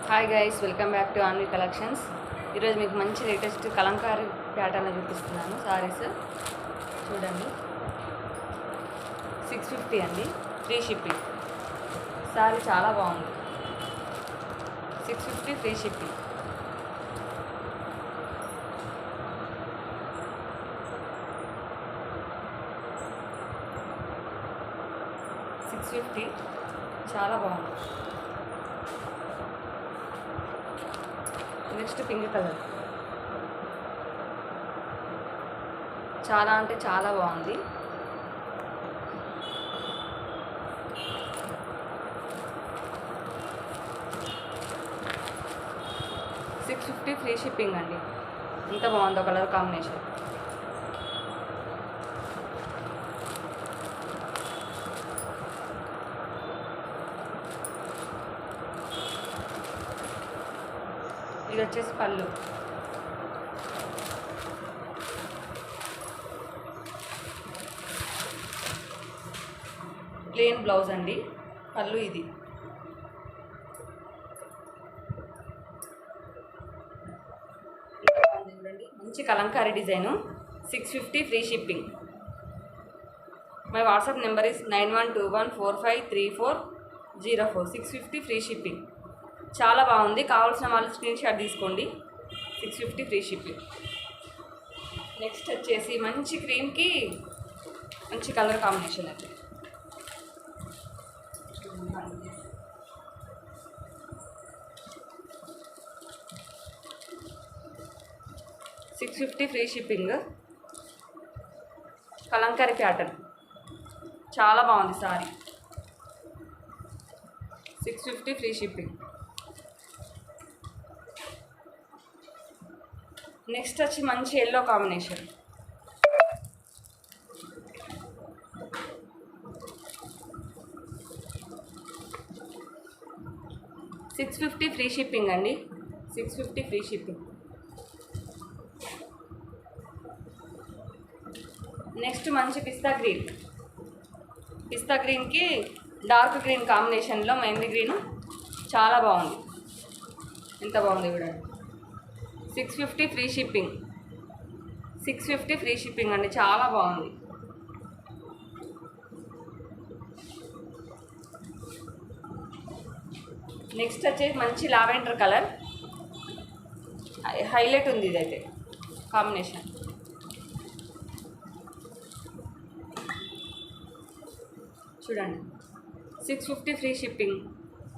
Hi guys, welcome back to Anvi collections. ఈరోజు మీకు మంచి లేటెస్ట్ కలంకారీ ప్యాటర్న్ చూపిస్తున్నాను. సారీస్ చూడండి, 650 అండి, ఫ్రీ షిప్పింగ్. సారీ చాలా బాగుంది, 650 ఫ్రీ షిప్పింగ్. $650 చాలా బాగుంది. నెక్స్ట్ పింక్ కలర్, చాలా అంటే చాలా బాగుంది. $650 ఫ్రీ షిప్పింగ్ అండి. ఎంత బాగుందో కలర్ కాంబినేషన్. ఇది వచ్చేసి పళ్ళు, ప్లెయిన్ బ్లౌజ్ అండి, పళ్ళు ఇది. చూడండి, మంచి Kalamkari design, 650 free shipping. My WhatsApp number is 9121453404. 650 free shipping. చాలా బాగుంది. కావాల్సిన వాళ్ళు స్క్రీన్ షాట్ తీసుకోండి. 650 ఫ్రీ షిప్పింగ్. నెక్స్ట్ వచ్చేసి మంచి క్రీమ్కి మంచి కలర్ కాంబినేషన్ అది. $650 ఫ్రీ షిప్పింగ్. కలంకారీ ప్యాటర్న్ చాలా బాగుంది సారీ. 650 free shipping. నెక్స్ట్ వచ్చి మంచి ఎల్లో కాంబినేషన్, $650 ఫ్రీ షిప్పింగ్ అండి. 650 ఫ్రీ షిప్పింగ్. నెక్స్ట్ మంచి పిస్తా గ్రీన్కి డార్క్ గ్రీన్ కాంబినేషన్లో మెహందీ గ్రీన్ చాలా బాగుంది. ఎంత బాగుంది చూడండి. 650 ఫ్రీ షిప్పింగ్. 650 ఫ్రీ షిప్పింగ్ అండి, చాలా బాగుంది. నెక్స్ట్ వచ్చేసి మంచి లావెండర్ కలర్, హైలైట్ ఉంది ఇదైతే కాంబినేషన్. చూడండి, 650 ఫ్రీ షిప్పింగ్.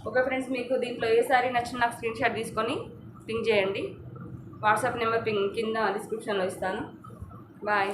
ఓకే ఫ్రెండ్స్, మీకు దీంట్లో ఏ సారీ నచ్చిన నాకు స్క్రీన్ షాట్ తీసుకొని పింక్ చేయండి. వాట్సాప్ నెంబర్ కింద డిస్క్రిప్షన్లో ఇస్తాను. బాయ్.